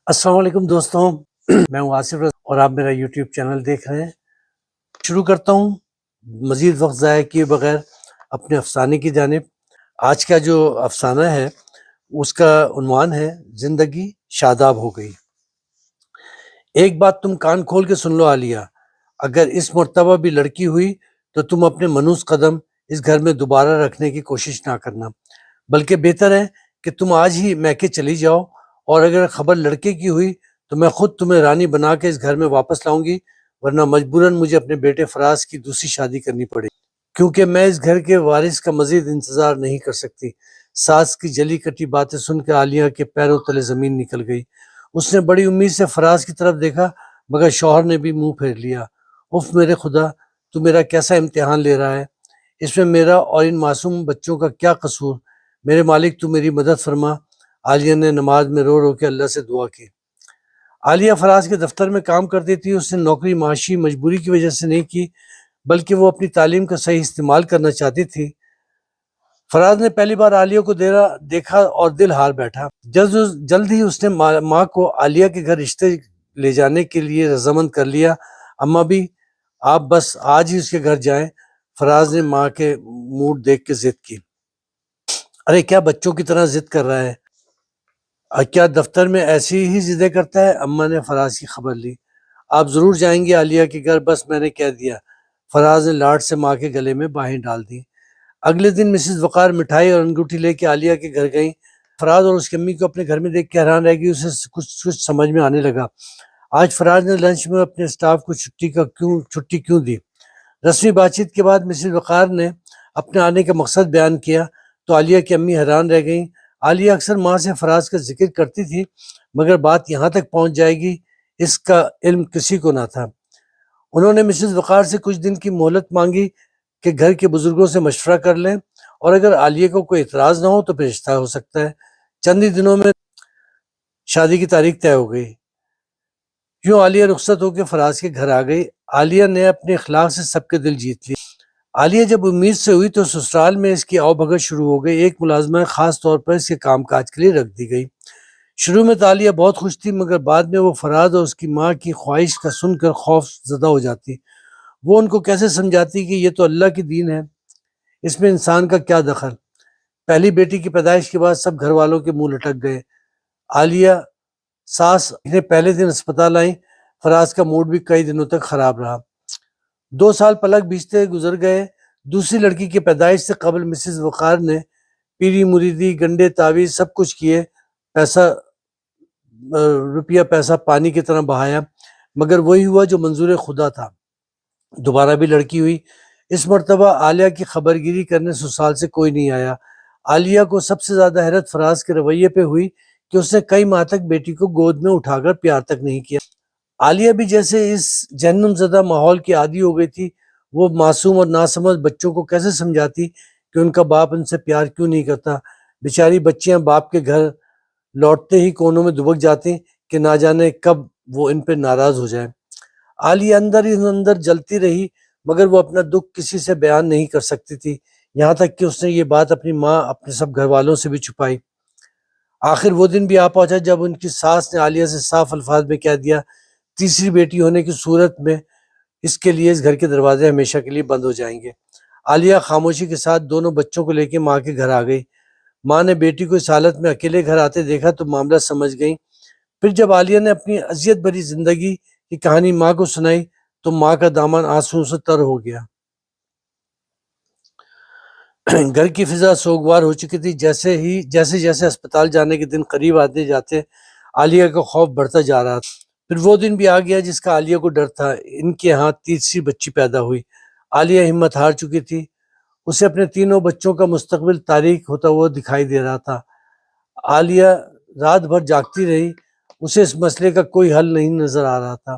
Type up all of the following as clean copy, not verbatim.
السلام علیکم دوستوں، میں ہوں آصف رضا اور آپ میرا یوٹیوب چینل دیکھ رہے ہیں۔ شروع کرتا ہوں مزید وقت ضائع کیے بغیر اپنے افسانے کی جانب۔ آج کا جو افسانہ ہے اس کا عنوان ہے زندگی شاداب ہو گئی۔ ایک بات تم کان کھول کے سن لو عالیہ، اگر اس مرتبہ بھی لڑکی ہوئی تو تم اپنے منوس قدم اس گھر میں دوبارہ رکھنے کی کوشش نہ کرنا، بلکہ بہتر ہے کہ تم آج ہی میکے چلی جاؤ، اور اگر خبر لڑکے کی ہوئی تو میں خود تمہیں رانی بنا کے اس گھر میں واپس لاؤں گی، ورنہ مجبوراً مجھے اپنے بیٹے فراز کی دوسری شادی کرنی پڑے گی، کیونکہ میں اس گھر کے وارث کا مزید انتظار نہیں کر سکتی۔ ساس کی جلی کٹی باتیں سن کے عالیہ کے پیروں تلے زمین نکل گئی۔ اس نے بڑی امید سے فراز کی طرف دیکھا، مگر شوہر نے بھی منہ پھیر لیا۔ اف میرے خدا، تو میرا کیسا امتحان لے رہا ہے؟ اس میں میرا اور ان معصوم بچوں کا کیا قصور؟ میرے مالک تو میری مدد فرما۔ عالیہ نے نماز میں رو رو کے اللہ سے دعا کی۔ عالیہ فراز کے دفتر میں کام کرتی تھی۔ اس نے نوکری معاشی مجبوری کی وجہ سے نہیں کی، بلکہ وہ اپنی تعلیم کا صحیح استعمال کرنا چاہتی تھی۔ فراز نے پہلی بار عالیہ کو دیکھا اور دل ہار بیٹھا۔ جلد ہی اس نے ماں کو عالیہ کے گھر رشتے لے جانے کے لیے رضامند کر لیا۔ اماں بھی آپ بس آج ہی اس کے گھر جائیں۔ فراز نے ماں کے موڈ دیکھ کے ضد کی۔ ارے کیا بچوں کی طرح ضد کر رہا ہے؟ کیا دفتر میں ایسی ہی ضدیں کرتا ہے؟ اماں نے فراز کی خبر لی۔ آپ ضرور جائیں گے عالیہ کے گھر، بس میں نے کہہ دیا۔ فراز نے لاڈ سے ماں کے گلے میں باہیں ڈال دی۔ اگلے دن مسز وقار مٹھائی اور انگوٹھی لے کے عالیہ کے گھر گئیں۔ فراز اور اس کی امی کو اپنے گھر میں دیکھ کے حیران رہ گئی۔ اسے کچھ سمجھ میں آنے لگا۔ آج فراز نے لنچ میں اپنے اسٹاف کو چھٹی کیوں دی؟ رسمی بات چیت کے بعد مسز وقار نے اپنے آنے کا مقصد بیان کیا تو عالیہ کی امی حیران رہ گئیں۔ عالیہ اکثر ماں سے فراز کا ذکر کرتی تھی، مگر بات یہاں تک پہنچ جائے گی اس کا علم کسی کو نہ تھا۔ انہوں نے مسز وقار سے کچھ دن کی مہلت مانگی کہ گھر کے بزرگوں سے مشورہ کر لیں، اور اگر عالیہ کو کوئی اعتراض نہ ہو تو پھر رشتہ ہو سکتا ہے۔ چند ہی دنوں میں شادی کی تاریخ طے ہو گئی۔ یوں عالیہ رخصت ہو کے فراز کے گھر آ گئی۔ عالیہ نے اپنے اخلاق سے سب کے دل جیت لی۔ عالیہ جب امید سے ہوئی تو سسرال میں اس کی آؤ بھگت شروع ہو گئی۔ ایک ملازمہ خاص طور پر اس کے کام کاج کے لیے رکھ دی گئی۔ شروع میں تو عالیہ بہت خوش تھی، مگر بعد میں وہ فراز اور اس کی ماں کی خواہش کا سن کر خوف زدہ ہو جاتی۔ وہ ان کو کیسے سمجھاتی کہ یہ تو اللہ کی دین ہے، اس میں انسان کا کیا دخل؟ پہلی بیٹی کی پیدائش کے بعد سب گھر والوں کے منہ لٹک گئے۔ عالیہ ساس انہیں پہلے دن اسپتال آئیں۔ فراز کا موڈ بھی کئی دنوں تک خراب رہا۔ 2 سال پلک بیچتے گزر گئے۔ دوسری لڑکی کی پیدائش سے قبل مسز وقار نے پیری مریدی، گنڈے، تعویذ سب کچھ کیے، روپیہ پیسہ پانی کی طرح بہایا، مگر وہی ہوا جو منظور خدا تھا۔ دوبارہ بھی لڑکی ہوئی۔ اس مرتبہ عالیہ کی خبر گیری کرنے سسرال سے کوئی نہیں آیا۔ عالیہ کو سب سے زیادہ حیرت فراز کے رویے پہ ہوئی کہ اس نے کئی ماہ تک بیٹی کو گود میں اٹھا کر پیار تک نہیں کیا۔ عالیہ بھی جیسے اس جہنم زدہ ماحول کی عادی ہو گئی تھی۔ وہ معصوم اور ناسمجھ بچوں کو کیسے سمجھاتی کہ ان کا باپ ان سے پیار کیوں نہیں کرتا؟ بیچاری بچیاں باپ کے گھر لوٹتے ہی کونوں میں دبک جاتی کہ نہ جانے کب وہ ان پہ ناراض ہو جائے۔ عالیہ اندر ہی اندر جلتی رہی، مگر وہ اپنا دکھ کسی سے بیان نہیں کر سکتی تھی، یہاں تک کہ اس نے یہ بات اپنی ماں، اپنے سب گھر والوں سے بھی چھپائی۔ آخر وہ دن بھی آ پہنچا جب ان کی ساس نے عالیہ سے صاف الفاظ میں کہہ دیا، تیسری بیٹی ہونے کی صورت میں اس کے لیے اس گھر کے دروازے ہمیشہ کے لیے بند ہو جائیں گے۔ عالیہ خاموشی کے ساتھ دونوں بچوں کو لے کے ماں کے گھر آ گئی۔ ماں نے بیٹی کو اس حالت میں اکیلے گھر آتے دیکھا تو معاملہ سمجھ گئیں۔ پھر جب عالیہ نے اپنی اذیت بھری زندگی کی کہانی ماں کو سنائی تو ماں کا دامن آنسوؤں سے تر ہو گیا۔ گھر کی فضا سوگوار ہو چکی تھی۔ جیسے جیسے اسپتال جانے کے دن قریب آتے جاتے عالیہ کا خوف بڑھتا جا رہا تھا۔ پھر وہ دن بھی آ گیا جس کا عالیہ کو ڈر تھا۔ ان کے ہاں تیسری بچی پیدا ہوئی۔ عالیہ ہمت ہار چکی تھی۔ اسے اپنے تینوں بچوں کا مستقبل تاریک ہوتا ہوا دکھائی دے رہا تھا۔ عالیہ رات بھر جاگتی رہی۔ اسے اس مسئلے کا کوئی حل نہیں نظر آ رہا تھا۔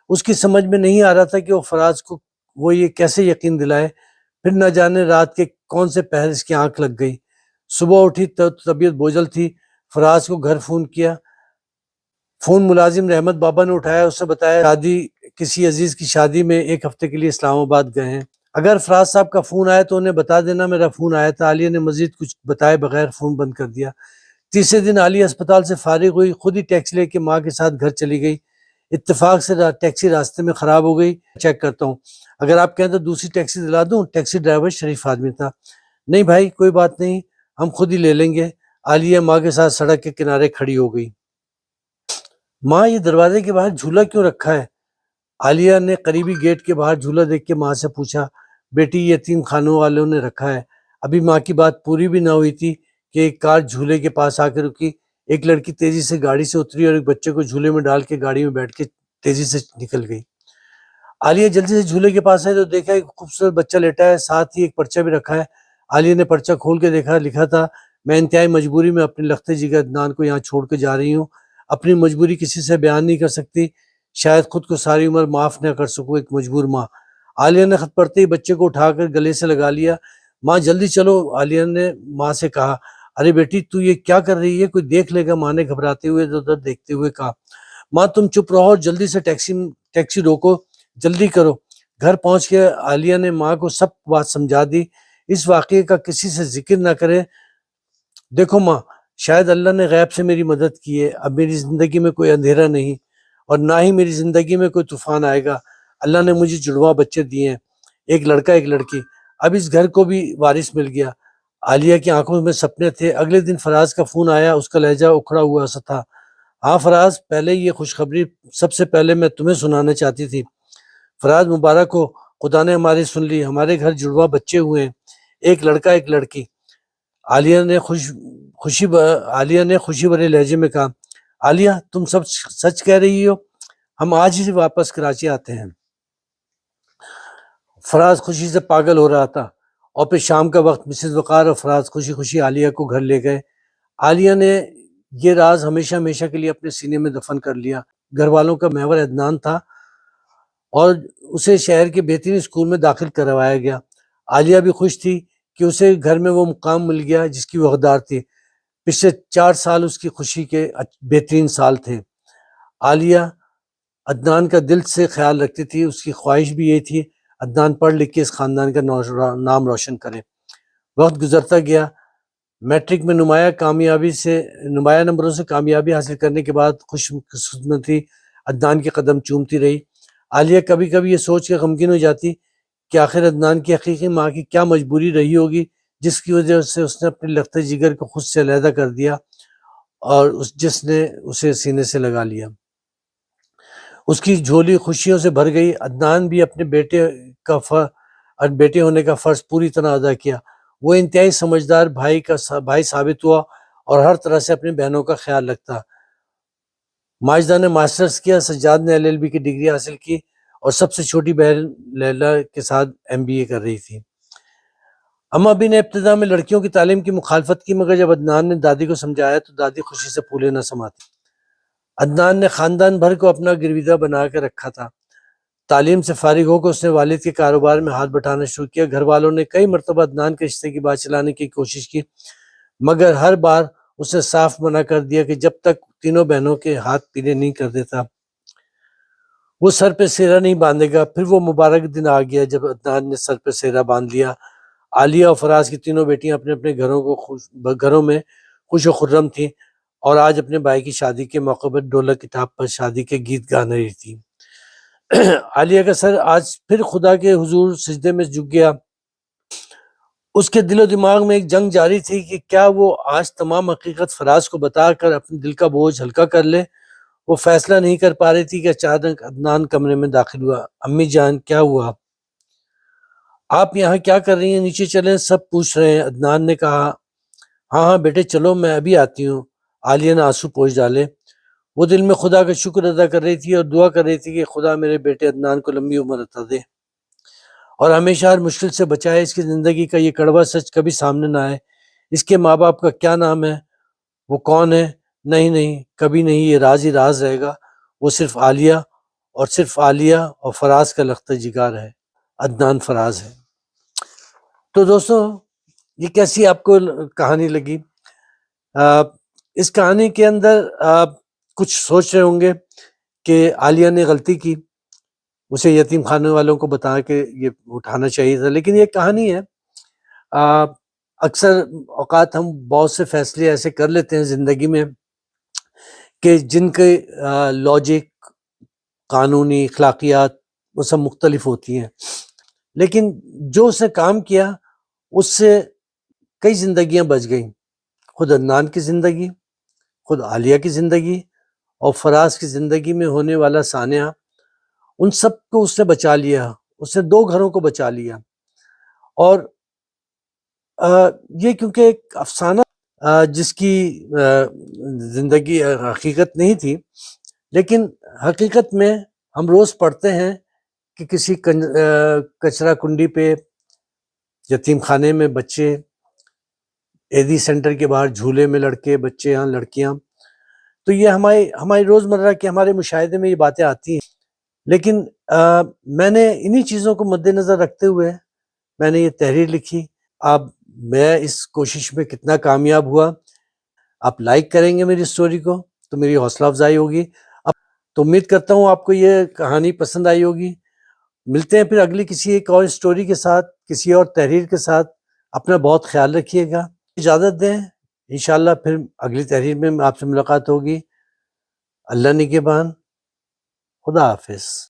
اس کی سمجھ میں نہیں آ رہا تھا کہ وہ فراز کو وہ یہ کیسے یقین دلائے۔ پھر نہ جانے رات کے کون سے پہر اس کی آنکھ لگ گئی۔ صبح اٹھی تو طبیعت بوجھل تھی۔ فراز کو گھر فون کیا۔ فون ملازم رحمت بابا نے اٹھایا۔ اس نے بتایا کسی عزیز کی شادی میں 1 ہفتے کے لیے اسلام آباد گئے ہیں۔ اگر فراز صاحب کا فون آیا تو انہیں بتا دینا میرا فون آیا تھا۔ عالیہ نے مزید کچھ بتائے بغیر فون بند کر دیا۔ تیسرے دن عالیہ اسپتال سے فارغ ہوئی، خود ہی ٹیکسی لے کے ماں کے ساتھ گھر چلی گئی۔ اتفاق سے ٹیکسی راستے میں خراب ہو گئی، چیک کرتا ہوں، اگر آپ کہیں تو دوسری ٹیکسی دلا دوں۔ ٹیکسی ڈرائیور شریف آدمی تھا۔ نہیں بھائی کوئی بات نہیں، ہم خود ہی لے لیں گے۔ عالیہ ماں کے ساتھ سڑک کے کنارے کھڑی ہو گئی۔ ماں یہ دروازے کے باہر جھولا کیوں رکھا ہے؟ عالیہ نے قریبی گیٹ کے باہر جھولا دیکھ کے ماں سے پوچھا۔ بیٹی یہ یتیم خانوں والوں نے رکھا ہے۔ ابھی ماں کی بات پوری بھی نہ ہوئی تھی کہ ایک کار جھولے کے پاس آ کے رکی۔ ایک لڑکی تیزی سے گاڑی سے اتری اور ایک بچے کو جھولے میں ڈال کے گاڑی میں بیٹھ کے تیزی سے نکل گئی۔ عالیہ جلدی سے جھولے کے پاس آئی تو دیکھا ایک خوبصورت بچہ لیٹا ہے، ساتھ ہی ایک پرچہ بھی رکھا ہے۔ عالیہ نے پرچہ کھول کے دیکھا، لکھا تھا، میں انتہائی مجبوری میں اپنے لختے جگر عدنان کو یہاں چھوڑ کے جا رہی ہوں۔ اپنی مجبوری کسی سے بیان نہیں کر سکتی، شاید خود کو ساری عمر معاف نہ کر سکوں، ایک مجبور ماں۔ عالیہ نے خط پڑھتے ہی بچے کو اٹھا کر گلے سے لگا لیا۔ ماں جلدی چلو، عالیہ نے ماں سے کہا۔ ارے بیٹی تو یہ کیا کر رہی ہے، کوئی دیکھ لے گا، ماں نے گھبراتے ہوئے ادھر ادھر دیکھتے ہوئے کہا۔ ماں تم چپ رہو اور جلدی سے ٹیکسی روکو، جلدی کرو۔ گھر پہنچ کے عالیہ نے ماں کو سب بات سمجھا دی۔ اس واقعے کا کسی سے ذکر نہ کرے۔ دیکھو ماں، شاید اللہ نے غیب سے میری مدد کی ہے، اب میری زندگی میں کوئی اندھیرا نہیں اور نہ ہی میری زندگی میں کوئی طوفان آئے گا۔ اللہ نے مجھے جڑواں بچے دیے ہیں، ایک لڑکا ایک لڑکی، اب اس گھر کو بھی وارث مل گیا۔ عالیہ کی آنکھوں میں سپنے تھے۔ اگلے دن فراز کا فون آیا، اس کا لہجہ اکھڑا ہوا سا تھا۔ ہاں فراز، پہلے یہ خوشخبری سب سے پہلے میں تمہیں سنانا چاہتی تھی۔ فراز مبارک ہو، خدا نے ہماری سن لی، ہمارے گھر جڑواں بچے ہوئے ہیں، ایک لڑکا ایک لڑکی۔ عالیہ نے خوشی بھرے لہجے میں کہا۔ عالیہ تم سب سچ کہہ رہی ہو؟ ہم آج ہی واپس کراچی آتے ہیں۔ فراز خوشی سے پاگل ہو رہا تھا، اور پھر شام کا وقت مسز وقار اور فراز خوشی خوشی عالیہ کو گھر لے گئے۔ عالیہ نے یہ راز ہمیشہ ہمیشہ کے لیے اپنے سینے میں دفن کر لیا۔ گھر والوں کا محور عدنان تھا اور اسے شہر کے بہترین اسکول میں داخل کروایا گیا۔ عالیہ بھی خوش تھی کہ اسے گھر میں وہ مقام مل گیا جس کی وہ حقدار تھی۔ پچھلے 4 سال اس کی خوشی کے بہترین سال تھے۔ عالیہ عدنان کا دل سے خیال رکھتی تھی، اس کی خواہش بھی یہ تھی عدنان پڑھ لکھ کے اس خاندان کا نام روشن کرے۔ وقت گزرتا گیا۔ میٹرک میں نمایاں نمبروں سے کامیابی حاصل کرنے کے بعد خوش قسمتی عدنان کے قدم چومتی رہی۔ عالیہ کبھی کبھی یہ سوچ کے غمگین ہو جاتی کہ آخر عدنان کی حقیقی ماں کی کیا مجبوری رہی ہوگی جس کی وجہ سے اس نے اپنے لختے جگر کو خود سے علیحدہ کر دیا اور جس نے اسے سینے سے لگا لیا۔ اس کی جھولی خوشیوں سے بھر گئی۔ عدنان بھی اپنے بیٹے ہونے کا فرض پوری طرح ادا کیا۔ وہ انتہائی سمجھدار بھائی ثابت ہوا اور ہر طرح سے اپنی بہنوں کا خیال رکھتا۔ ماجدہ نے ماسٹرز کیا، سجاد نے LLB کی ڈگری حاصل کی اور سب سے چھوٹی بہن لیلا کے ساتھ MBA کر رہی تھی۔ اما ابی نے ابتدا میں لڑکیوں کی تعلیم کی مخالفت کی، مگر جب عدنان نے دادی کو سمجھایا تو دادی خوشی سے پھولے نہ سماتی۔ عدنان نے خاندان بھر کو اپنا گرویدہ بنا کے رکھا تھا۔ تعلیم سے فارغ ہو کر اس نے والد کے کاروبار میں ہاتھ بٹانا شروع کیا۔ گھر والوں نے کئی مرتبہ عدنان کے رشتے کی بات چلانے کی کوشش کی، مگر ہر بار اس نے صاف منع کر دیا کہ جب تک تینوں بہنوں کے ہاتھ پیلے نہیں کر دیتا وہ سر پہ سہرا نہیں باندھے گا۔ پھر وہ مبارک دن آ گیا جب عدنان نے سر پہ سہرا باندھ لیا۔ عالیہ اور فراز کی تینوں بیٹیاں اپنے اپنے گھروں میں خوش و خرم تھیں اور آج اپنے بھائی کی شادی کے موقع پر ڈھولک کی ٹھاپ پر شادی کے گیت گا رہی تھی۔ عالیہ کا سر آج پھر خدا کے حضور سجدے میں جھک گیا۔ اس کے دل و دماغ میں ایک جنگ جاری تھی کہ کیا وہ آج تمام حقیقت فراز کو بتا کر اپنے دل کا بوجھ ہلکا کر لے۔ وہ فیصلہ نہیں کر پا رہی تھی کہ اچانک عدنان کمرے میں داخل ہوا۔ امی جان کیا ہوا؟ آپ یہاں کیا کر رہی ہیں؟ نیچے چلیں، سب پوچھ رہے ہیں، عدنان نے کہا۔ ہاں بیٹے چلو، میں ابھی آتی ہوں۔ عالیہ نے آنسو پوچھ ڈالے۔ وہ دل میں خدا کا شکر ادا کر رہی تھی اور دعا کر رہی تھی کہ خدا میرے بیٹے عدنان کو لمبی عمر عطا دے اور ہمیشہ ہر مشکل سے بچائے، اس کی زندگی کا یہ کڑوا سچ کبھی سامنے نہ آئے۔ اس کے ماں باپ کا کیا نام ہے، وہ کون ہے؟ نہیں، کبھی نہیں، یہ راز ہی راز رہے گا۔ وہ صرف عالیہ اور فراز کا لخت جگر ہے، عدنان فراز ہے۔ تو دوستو یہ کیسی آپ کو کہانی لگی؟ اس کہانی کے اندر آپ کچھ سوچ رہے ہوں گے کہ عالیہ نے غلطی کی، اسے یتیم خانے والوں کو بتا کے یہ اٹھانا چاہیے تھا، لیکن یہ کہانی ہے۔ اکثر اوقات ہم بہت سے فیصلے ایسے کر لیتے ہیں زندگی میں کہ جن کے لاجک، قانونی، اخلاقیات وہ سب مختلف ہوتی ہیں، لیکن جو اس نے کام کیا اس سے کئی زندگیاں بچ گئیں. خود عدنان کی زندگی، خود عالیہ کی زندگی، اور فراز کی زندگی میں ہونے والا سانحہ، ان سب کو اس نے بچا لیا. اس نے 2 گھروں کو بچا لیا. اور یہ کیونکہ ایک افسانہ جس کی زندگی حقیقت نہیں تھی، لیکن حقیقت میں ہم روز پڑھتے ہیں کہ کسی کچرا کنڈی پہ، یتیم خانے میں بچے، ایدی سینٹر کے باہر جھولے میں لڑکے، بچے یہاں لڑکیاں. تو یہ ہماری روزمرہ کے ہمارے مشاہدے میں یہ باتیں آتی ہیں. لیکن میں نے انہی چیزوں کو مد نظر رکھتے ہوئے میں نے یہ تحریر لکھی. اب میں اس کوشش میں کتنا کامیاب ہوا، آپ لائک کریں گے میری سٹوری کو تو میری حوصلہ افزائی ہوگی. اب تو امید کرتا ہوں آپ کو یہ کہانی پسند آئی ہوگی. ملتے ہیں پھر اگلی کسی ایک اور سٹوری کے ساتھ، کسی اور تحریر کے ساتھ. اپنا بہت خیال رکھیے گا. اجازت دیں، انشاءاللہ پھر اگلی تحریر میں آپ سے ملاقات ہوگی. اللہ نگہبان. خدا حافظ.